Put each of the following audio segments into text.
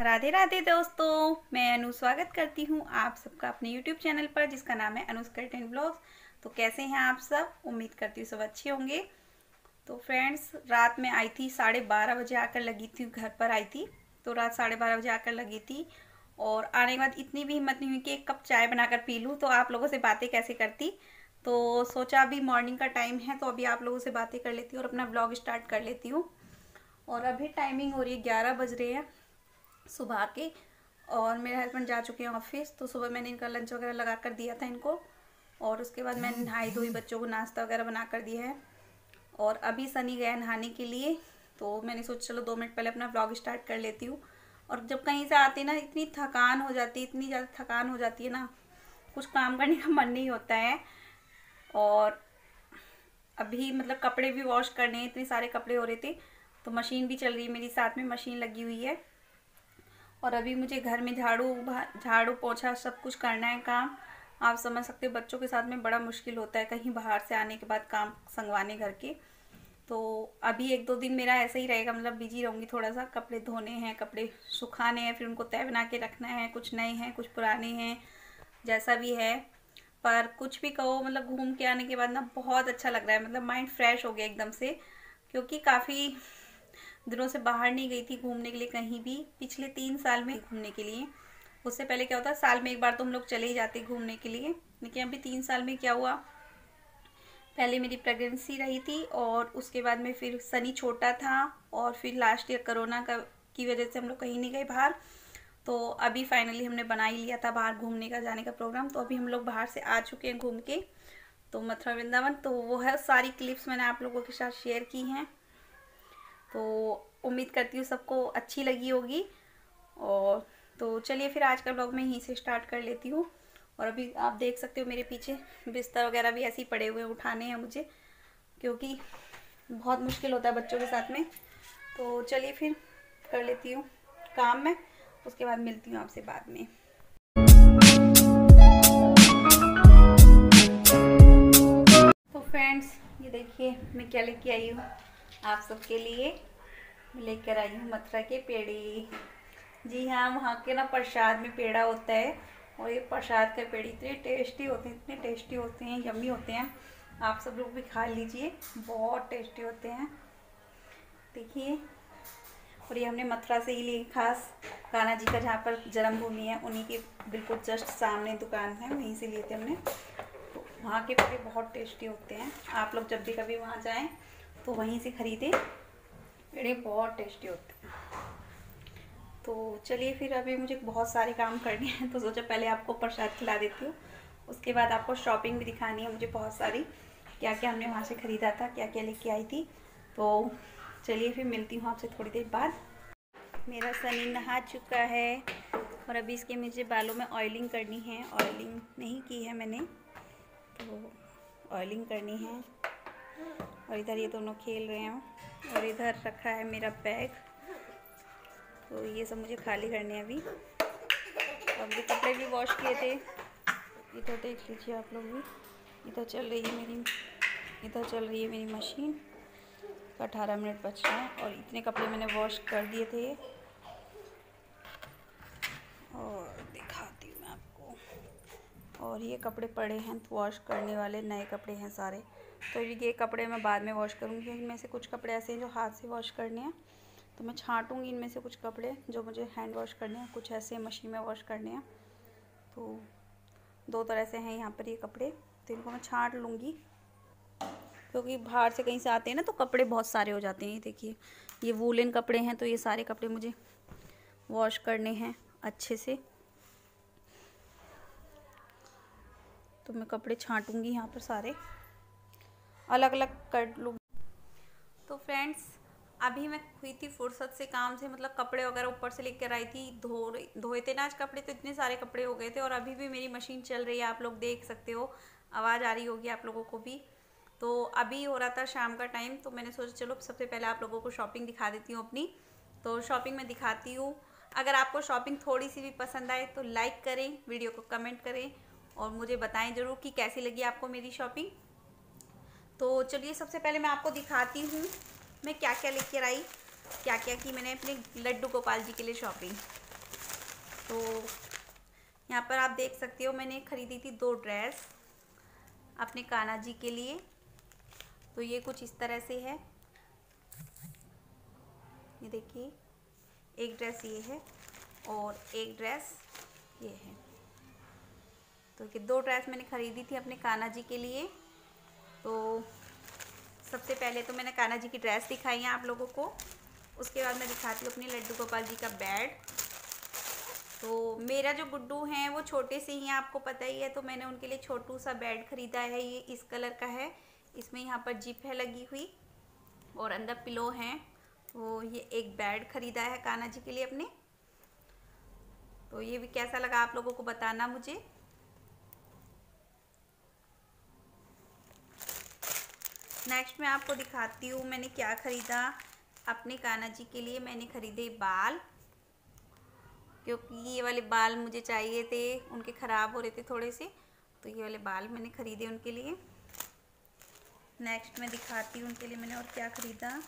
राधे राधे दोस्तों, मैं अनु स्वागत करती हूँ आप सबका अपने YouTube चैनल पर जिसका नाम है अनुस कर्टन ब्लॉग्स। तो कैसे हैं आप सब? उम्मीद करती हूँ सब अच्छे होंगे। तो फ्रेंड्स, रात में आई थी 12:30 बजे आकर लगी थी, घर पर आई थी तो रात 12:30 बजे आकर लगी थी। और आने के बाद इतनी भी हिम्मत नहीं हुई कि एक कप चाय बनाकर पी लूँ, तो आप लोगों से बातें कैसे करती। तो सोचा अभी मॉर्निंग का टाइम है तो अभी आप लोगों से बातें कर लेती हूँ और अपना ब्लॉग स्टार्ट कर लेती हूँ। और अभी टाइमिंग हो रही है 11 बज रहे हैं सुबह के। और मेरे हस्बैंड जा चुके हैं ऑफिस, तो सुबह मैंने इनका लंच वगैरह लगा कर दिया था इनको। और उसके बाद मैंने नहाई धोई, बच्चों को नाश्ता वगैरह बना कर दिया है। और अभी सनी गया नहाने के लिए, तो मैंने सोचा चलो 2 मिनट पहले अपना ब्लॉग स्टार्ट कर लेती हूँ। और जब कहीं से आती ना इतनी थकान हो जाती है, इतनी ज़्यादा थकान हो जाती है ना, कुछ काम करने का मन नहीं होता है। और अभी मतलब कपड़े भी वॉश करने हैं, इतने सारे कपड़े हो रहे थे, तो मशीन भी चल रही है मेरी, साथ में मशीन लगी हुई है। और अभी मुझे घर में झाड़ू पोछा सब कुछ करना है काम। आप समझ सकते हो बच्चों के साथ में बड़ा मुश्किल होता है कहीं बाहर से आने के बाद काम संगवाने घर के। तो अभी 1-2 दिन मेरा ऐसा ही रहेगा, मतलब बिजी रहूँगी थोड़ा सा। कपड़े धोने हैं, कपड़े सुखाने हैं, फिर उनको तय बना के रखना है। कुछ नए हैं, कुछ पुराने हैं, जैसा भी है। पर कुछ भी कहो, मतलब घूम के आने के बाद ना बहुत अच्छा लग रहा है, मतलब माइंड फ्रेश हो गया एकदम से। क्योंकि काफ़ी दिनों से बाहर नहीं गई थी घूमने के लिए कहीं भी, पिछले 3 साल में घूमने के लिए। उससे पहले क्या होता, साल में एक बार तो हम लोग चले ही जाते घूमने के लिए। लेकिन अभी 3 साल में क्या हुआ, पहले मेरी प्रेगनेंसी रही थी और उसके बाद में फिर सनी छोटा था, और फिर लास्ट ईयर कोरोना की वजह से हम लोग कहीं नहीं गए बाहर। तो अभी फाइनली हमने बना ही लिया था बाहर घूमने का जाने का प्रोग्राम। तो अभी हम लोग बाहर से आ चुके हैं घूम के, तो मथुरा वृंदावन। तो वो है सारी क्लिप्स मैंने आप लोगों के साथ शेयर की हैं। तो उम्मीद करती हूँ सबको अच्छी लगी होगी। और तो चलिए फिर आज का ब्लॉग मैं यहीं से स्टार्ट कर लेती हूँ। और अभी आप देख सकते हो मेरे पीछे बिस्तर वगैरह भी ऐसे ही पड़े हुए हैं, उठाने हैं मुझे, क्योंकि बहुत मुश्किल होता है बच्चों के साथ में। तो चलिए फिर कर लेती हूँ काम में, उसके बाद मिलती हूँ आपसे बाद में। तो फ्रेंड्स, ये देखिए मैं क्या लेके आई हूँ आप सबके लिए। लेकर आई हूँ मथुरा के पेड़े। जी हाँ, वहाँ के ना प्रसाद में पेड़ा होता है। और ये प्रसाद के पेड़े इतने टेस्टी होते हैं, इतने टेस्टी होते हैं, यम्मी होते हैं। आप सब लोग भी खा लीजिए, बहुत टेस्टी होते हैं। देखिए, और ये हमने मथुरा से ही लिए, खास कान्हा जी का जहाँ पर जन्मभूमि है उन्हीं के बिल्कुल जस्ट सामने दुकान है, वहीं से लिए थे हमने। तो वहाँ के पेड़े बहुत टेस्टी होते हैं। आप लोग जब भी कभी वहाँ जाएँ तो वहीं से खरीदें, पेड़े बहुत टेस्टी होते हैं। तो चलिए फिर, अभी मुझे बहुत सारे काम करने हैं, तो सोचा पहले आपको प्रसाद खिला देती हूँ, उसके बाद आपको शॉपिंग भी दिखानी है मुझे बहुत सारी, क्या क्या हमने वहाँ से ख़रीदा था, क्या क्या लेके आई थी। तो चलिए फिर मिलती हूँ आपसे थोड़ी देर बाद। मेरा सनी नहा चुका है और अभी इसके मुझे बालों में ऑयलिंग करनी है। ऑयलिंग नहीं की है मैंने, तो ऑयलिंग करनी है। और इधर ये दोनों खेल रहे हैं, और इधर रखा है मेरा बैग, तो ये सब मुझे खाली करने हैं अभी। अब ये कपड़े भी वॉश किए थे, इधर देख लीजिए आप लोग भी। इधर चल रही है मेरी मशीन। 18 मिनट बच रहे हैं और इतने कपड़े मैंने वॉश कर दिए थे। और दिखाती हूँ मैं आपको। और ये कपड़े पड़े हैं वॉश करने वाले, नए कपड़े हैं सारे। तो ये कपड़े मैं बाद में वॉश करूँगी, इनमें से कुछ कपड़े ऐसे हैं जो हाथ से वॉश करने हैं, तो मैं छांटूँगी इनमें से कुछ कपड़े जो मुझे हैंड वॉश करने हैं, कुछ ऐसे मशीन में वॉश करने हैं। तो 2 तरह से हैं यहाँ पर ये कपड़े, तो इनको मैं छांट लूँगी, क्योंकि बाहर से कहीं से आते हैं ना तो कपड़े बहुत सारे हो जाते हैं। ये देखिए, ये वूलन कपड़े हैं, तो ये सारे कपड़े मुझे वॉश करने हैं अच्छे से। तो मैं कपड़े छांटूँगी यहाँ पर सारे, अलग अलग कर लूँगी। तो फ्रेंड्स, अभी मैं हुई थी फुर्सत से काम से, मतलब कपड़े वगैरह ऊपर से लेकर आई थी, धोए थे ना आज कपड़े, तो इतने सारे कपड़े हो गए थे। और अभी भी मेरी मशीन चल रही है, आप लोग देख सकते हो, आवाज़ आ रही होगी आप लोगों को भी। तो अभी हो रहा था शाम का टाइम, तो मैंने सोचा चलो सबसे पहले आप लोगों को शॉपिंग दिखा देती हूँ अपनी। तो शॉपिंग में दिखाती हूँ। अगर आपको शॉपिंग थोड़ी सी भी पसंद आए तो लाइक करें, वीडियो को कमेंट करें और मुझे बताएं ज़रूर कि कैसी लगी आपको मेरी शॉपिंग। तो चलिए सबसे पहले मैं आपको दिखाती हूँ मैं क्या क्या लेकर आई, क्या क्या की मैंने अपने लड्डू गोपाल जी के लिए शॉपिंग। तो यहाँ पर आप देख सकते हो मैंने खरीदी थी 2 ड्रेस अपने कान्हा जी के लिए। तो ये कुछ इस तरह से है, ये देखिए, एक ड्रेस ये है और एक ड्रेस ये है। तो ये 2 ड्रेस मैंने खरीदी थी अपने कान्हा जी के लिए। तो सबसे पहले तो मैंने कान्हा जी की ड्रेस दिखाई है आप लोगों को, उसके बाद मैं दिखाती हूँ अपने लड्डू गोपाल जी का बेड। तो मेरा जो गुड्डू हैं वो छोटे से ही हैं, आपको पता ही है, तो मैंने उनके लिए छोटू सा बेड ख़रीदा है। ये इस कलर का है, इसमें यहाँ पर जिप है लगी हुई और अंदर पिलो हैं। तो ये एक बेड ख़रीदा है कान्हा जी के लिए अपने। तो ये भी कैसा लगा आप लोगों को बताना मुझे। नेक्स्ट मैं आपको दिखाती हूँ मैंने क्या ख़रीदा अपने कान्हा जी के लिए। मैंने ख़रीदे बाल, क्योंकि ये वाले बाल मुझे चाहिए थे, उनके ख़राब हो रहे थे थोड़े से, तो ये वाले बाल मैंने ख़रीदे उनके लिए। नेक्स्ट मैं दिखाती हूँ उनके लिए मैंने और क्या ख़रीदा।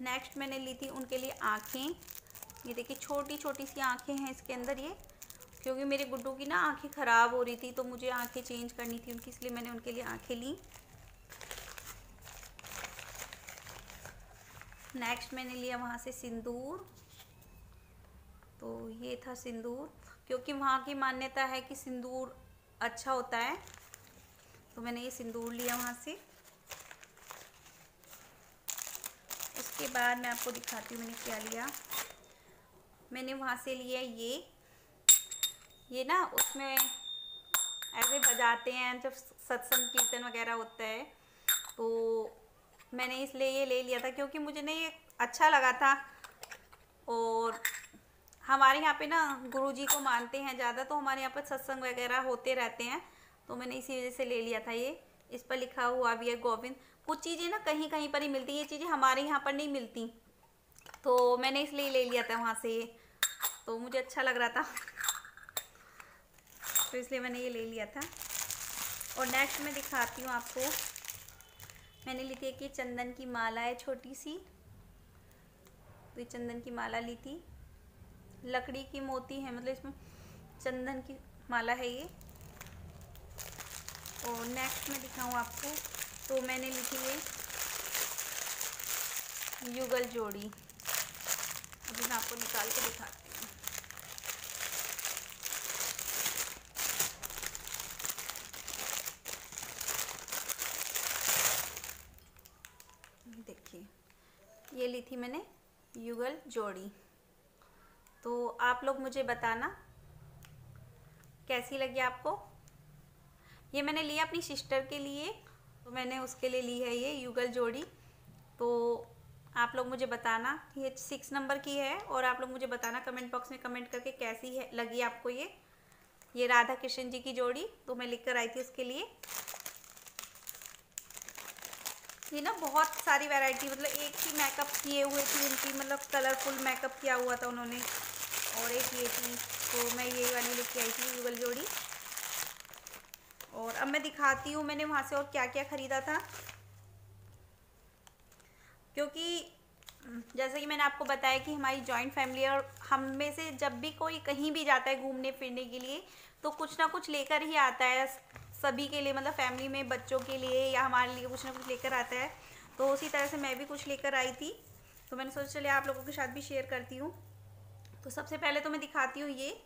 नेक्स्ट मैंने ली थी उनके लिए आँखें। ये देखिए छोटी छोटी सी आँखें हैं इसके अंदर ये, क्योंकि मेरे गुड्डू की ना आँखें ख़राब हो रही थी तो मुझे आँखें चेंज करनी थी उनकी, इसलिए मैंने उनके लिए आँखें ली। नेक्स्ट मैंने लिया वहाँ से सिंदूर। तो ये था सिंदूर, क्योंकि वहाँ की मान्यता है कि सिंदूर अच्छा होता है, तो मैंने ये सिंदूर लिया वहाँ से। उसके बाद मैं आपको दिखाती हूँ मैंने क्या लिया। मैंने वहाँ से लिया ये ना उसमें ऐसे बजाते हैं जब सत्संग कीर्तन वगैरह होता है, तो मैंने इसलिए ये ले लिया था क्योंकि मुझे ना ये अच्छा लगा था। और हमारे यहाँ पे ना गुरुजी को मानते हैं ज़्यादा, तो हमारे यहाँ पर सत्संग वगैरह होते रहते हैं, तो मैंने इसी वजह से ले लिया था ये। इस पर लिखा हुआ भी है गोविंद। कुछ चीज़ें ना कहीं कहीं पर ही मिलती हैं, ये चीज़ें हमारे यहाँ पर नहीं मिलती, तो मैंने इसलिए ले लिया था वहाँ से ये, तो मुझे अच्छा लग रहा था तो इसलिए मैंने ये ले लिया था। और नेक्स्ट मैं दिखाती हूँ आपको, मैंने ली थी एक ये चंदन की माला है छोटी सी। तो ये चंदन की माला ली थी, लकड़ी की मोती है, मतलब इसमें चंदन की माला है ये। और नेक्स्ट मैं दिखाऊँ आपको, तो मैंने ली थी ये युगल जोड़ी। अभी मैं आपको निकाल के दिखाती हूँ। देखिए ये ली थी मैंने युगल जोड़ी। तो आप लोग मुझे बताना कैसी लगी आपको। ये मैंने लिया अपनी सिस्टर के लिए, तो मैंने उसके लिए ली है ये युगल जोड़ी। तो आप लोग मुझे बताना, ये 6 नंबर की है, और आप लोग मुझे बताना कमेंट बॉक्स में कमेंट करके कैसी है लगी आपको ये राधा कृष्ण जी की जोड़ी। तो मैं लिख कर आई थी उसके लिए। ये ना बहुत सारी वैरायटी, मतलब एक ही मेकअप किए हुए थी उनकी, मतलब कलरफुल मेकअप किया हुआ था उन्होंने, और एक ये थी, तो मैं ये वाली लेके आई थी युगल जोड़ी। और अब मैं दिखाती हूँ मैंने वहाँ से और क्या क्या ख़रीदा था, क्योंकि जैसे कि मैंने आपको बताया कि हमारी जॉइंट फैमिली है, और हम में से जब भी कोई कहीं भी जाता है घूमने फिरने के लिए तो कुछ ना कुछ लेकर ही आता है सभी के लिए, मतलब फैमिली में बच्चों के लिए या हमारे लिए कुछ ना कुछ लेकर आता है। तो उसी तरह से मैं भी कुछ लेकर आई थी, तो मैंने सोचा चलिए आप लोगों के साथ भी शेयर करती हूँ। तो सबसे पहले तो मैं दिखाती हूँ ये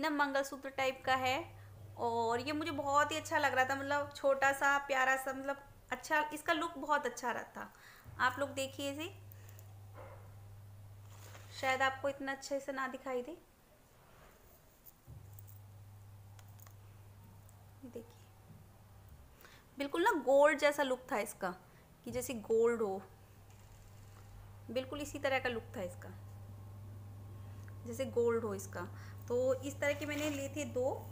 ना मंगलसूत्र टाइप का है, और ये मुझे बहुत ही अच्छा लग रहा था, मतलब छोटा सा प्यारा सा, मतलब अच्छा, इसका लुक बहुत अच्छा रहता। आप लोग देखिए इसे, शायद आपको इतना अच्छे से ना दिखाई दे। देखिए बिल्कुल ना गोल्ड जैसा लुक था इसका, कि जैसे गोल्ड हो, बिल्कुल इसी तरह का लुक था इसका, जैसे गोल्ड हो इसका। तो इस तरह के मैंने लिए थे 2।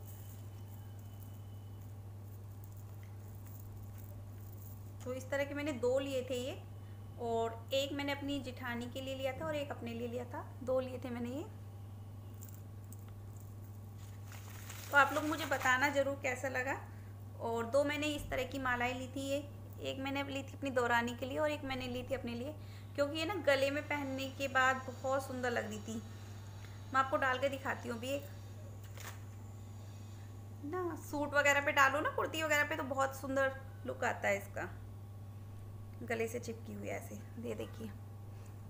तो इस तरह के मैंने 2 लिए थे ये, और एक मैंने अपनी जिठानी के लिए लिया था और एक अपने लिए लिया था, 2 लिए थे मैंने ये। तो आप लोग मुझे बताना ज़रूर कैसा लगा। और 2 मैंने इस तरह की मालाएं ली थी, ये एक मैंने ली थी अपनी दौरानी के लिए और एक मैंने ली थी अपने लिए, क्योंकि ये ना गले में पहनने के बाद बहुत सुंदर लग रही थी। मैं आपको डाल के दिखाती हूँ अभी। एक ना सूट वगैरह पे डालो ना, कुर्ती वगैरह पे, तो बहुत सुंदर लुक आता है इसका, गले से चिपकी हुई ऐसे। ये देखिए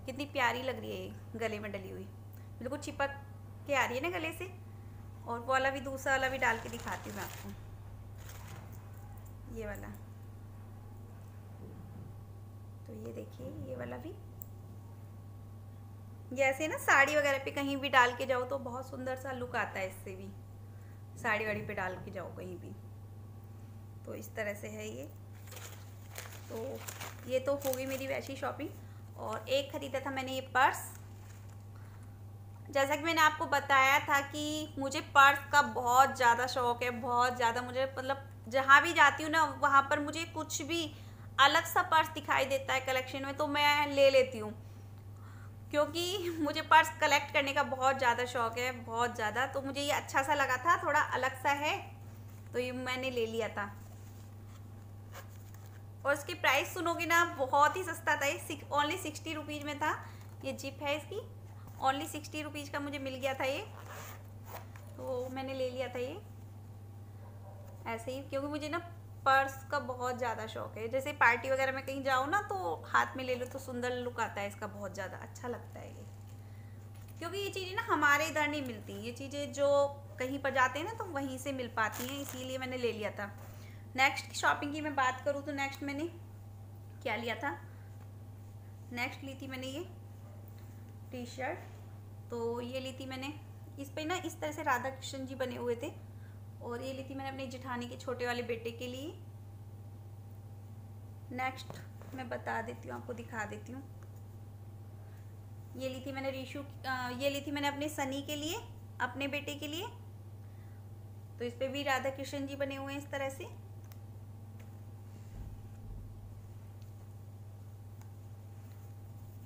कितनी प्यारी लग रही है ये गले में डली हुई, बिल्कुल चिपक के आ रही है ना गले से। और वो वाला भी, दूसरा वाला भी डाल के दिखाती हूँ मैं आपको, ये वाला। तो ये देखिए ये वाला भी, जैसे ना साड़ी वगैरह पे कहीं भी डाल के जाओ तो बहुत सुंदर सा लुक आता है इससे भी, साड़ी वाड़ी पे डाल के जाओ कहीं भी। तो इस तरह से है ये। तो ये तो हो गई मेरी वैसी शॉपिंग। और एक ख़रीदा था मैंने ये पर्स। जैसा कि मैंने आपको बताया था कि मुझे पर्स का बहुत ज़्यादा शौक़ है, बहुत ज़्यादा। मुझे मतलब जहाँ भी जाती हूँ ना, वहाँ पर मुझे कुछ भी अलग सा पर्स दिखाई देता है कलेक्शन में तो मैं ले लेती हूँ, क्योंकि मुझे पर्स कलेक्ट करने का बहुत ज़्यादा शौक़ है, बहुत ज़्यादा। तो मुझे ये अच्छा सा लगा था, थोड़ा अलग सा है, तो ये मैंने ले लिया था। और इसकी प्राइस सुनोगे ना, बहुत ही सस्ता था ये, ओनली 60 रुपीज़ में था। ये जिप है इसकी, ओनली 60 रुपीज़ का मुझे मिल गया था ये, तो मैंने ले लिया था ये ऐसे ही, क्योंकि मुझे ना पर्स का बहुत ज़्यादा शौक़ है। जैसे पार्टी वगैरह में कहीं जाओ ना तो हाथ में ले लो तो सुंदर लुक आता है इसका, बहुत ज़्यादा अच्छा लगता है ये। क्योंकि ये चीज़ें ना हमारे इधर नहीं मिलती, ये चीज़ें जो कहीं पर जाते हैं ना तो वहीं से मिल पाती हैं, इसीलिए मैंने ले लिया था। नेक्स्ट शॉपिंग की मैं बात करूँ तो नेक्स्ट मैंने क्या लिया था, नेक्स्ट ली थी मैंने ये टी शर्ट। तो ये ली थी मैंने, इस पर ना इस तरह से राधा कृष्ण जी बने हुए थे। और ये ली थी मैंने अपने जेठानी के छोटे वाले बेटे के लिए। नेक्स्ट मैं बता देती हूँ आपको, दिखा देती हूँ। ये ली थी मैंने ये ली थी मैंने अपने सनी के लिए, अपने बेटे के लिए। तो इस पे भी राधा कृष्ण जी बने हुए हैं इस तरह से।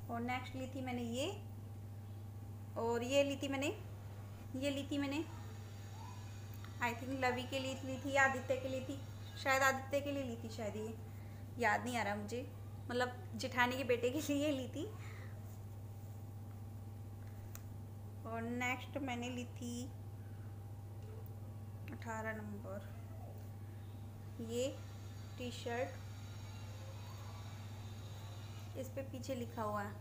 और नेक्स्ट ली थी मैंने ये, और ये ली थी मैंने आई थिंक लवी के लिए ली थी, आदित्य के लिए थी, शायद आदित्य के लिए ली थी, शायद ये याद नहीं आ रहा मुझे, मतलब जेठानी के बेटे के लिए ली थी। और नेक्स्ट मैंने ली थी 18 नंबर ये टी शर्ट, इस पे पीछे लिखा हुआ है।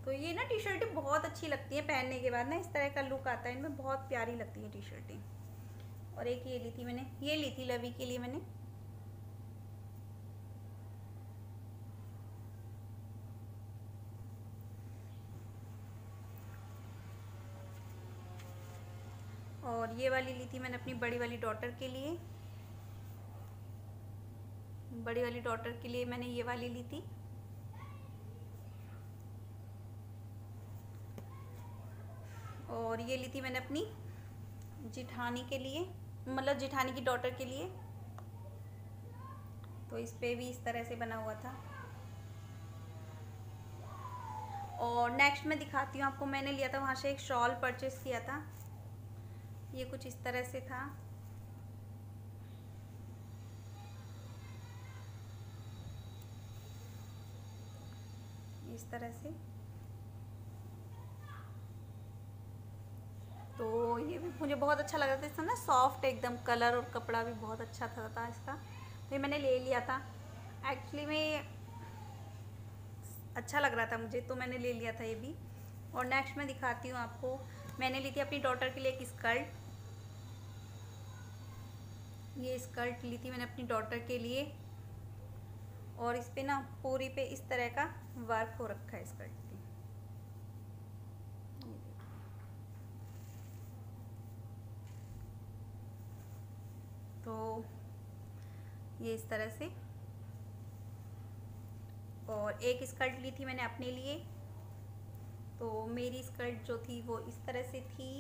तो ये ना टी शर्टें बहुत अच्छी लगती हैं पहनने के बाद ना, इस तरह का लुक आता है इनमें, बहुत प्यारी लगती है टी शर्टें। और एक ये ली थी मैंने, ये ली थी लवी के लिए मैंने। और ये वाली ली थी मैंने अपनी बड़ी वाली डॉटर के लिए, बड़ी वाली डॉटर के लिए मैंने ये वाली ली थी। और ये ली थी मैंने अपनी जेठानी के लिए, मतलब जेठानी की डॉटर के लिए। तो इस पे भी इस तरह से बना हुआ था। और नेक्स्ट मैं दिखाती हूँ आपको, मैंने लिया था वहाँ से एक शॉल परचेस किया था, ये कुछ इस तरह से था। इस तरह से। तो ये भी मुझे बहुत अच्छा लगा था, इसका ना सॉफ्ट एकदम कलर और कपड़ा भी बहुत अच्छा था इसका, तो ये मैंने ले लिया था। एक्चुअली में अच्छा लग रहा था मुझे, तो मैंने ले लिया था ये भी। और नेक्स्ट मैं दिखाती हूँ आपको, मैंने ली थी अपनी डॉटर के लिए एक स्कर्ट। ये स्कर्ट ली थी मैंने अपनी डॉटर के लिए, और इस पे ना पूरी पे इस तरह का वर्क हो रखा है स्कर्ट पे। तो ये इस तरह से। और एक स्कर्ट ली थी मैंने अपने लिए, तो मेरी स्कर्ट जो थी वो इस तरह से थी,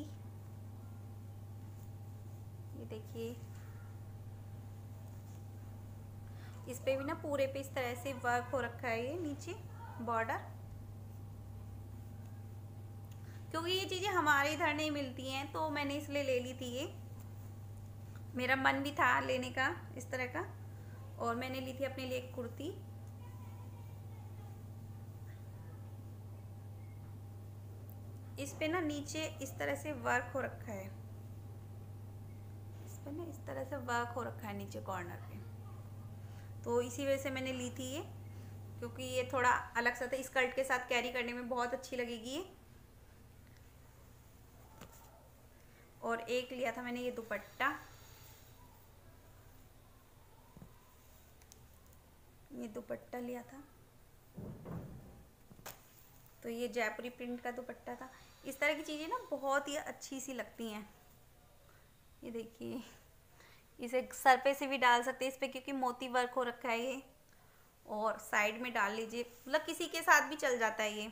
ये देखिए। इस पे भी ना पूरे पे इस तरह से वर्क हो रखा है, ये नीचे बॉर्डर, क्योंकि ये चीज़ें हमारे इधर नहीं मिलती हैं तो मैंने इसलिए ले ली थी ये, मेरा मन भी था लेने का इस तरह का। और मैंने ली थी अपने लिए एक कुर्ती, इस पे ना नीचे इस तरह से वर्क हो रखा है, इस पे ना इस तरह से वर्क हो रखा है नीचे कॉर्नर पे, तो इसी वजह से मैंने ली थी ये, क्योंकि ये थोड़ा अलग सा था, स्कर्ट के साथ कैरी करने में बहुत अच्छी लगेगी ये। और एक लिया था मैंने ये दुपट्टा, ये दुपट्टा लिया था, तो ये जयपुरी प्रिंट का दुपट्टा था। इस तरह की चीज़ें ना बहुत ही अच्छी सी लगती हैं। ये देखिए, इसे सर पे से भी डाल सकते हैं इस पे, क्योंकि मोती वर्क हो रखा है ये, और साइड में डाल लीजिए, मतलब किसी के साथ भी चल जाता है ये।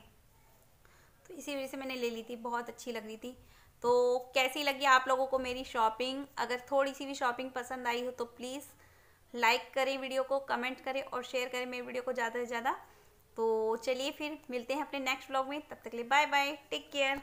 तो इसी वजह से मैंने ले ली थी, बहुत अच्छी लग रही थी। तो कैसी लगी आप लोगों को मेरी शॉपिंग? अगर थोड़ी सी भी शॉपिंग पसंद आई हो तो प्लीज़ लाइक करें वीडियो को, कमेंट करें और शेयर करें मेरी वीडियो को ज़्यादा से ज़्यादा। तो चलिए फिर मिलते हैं अपने नेक्स्ट व्लॉग में, तब तक के लिए बाय बाय, टेक केयर।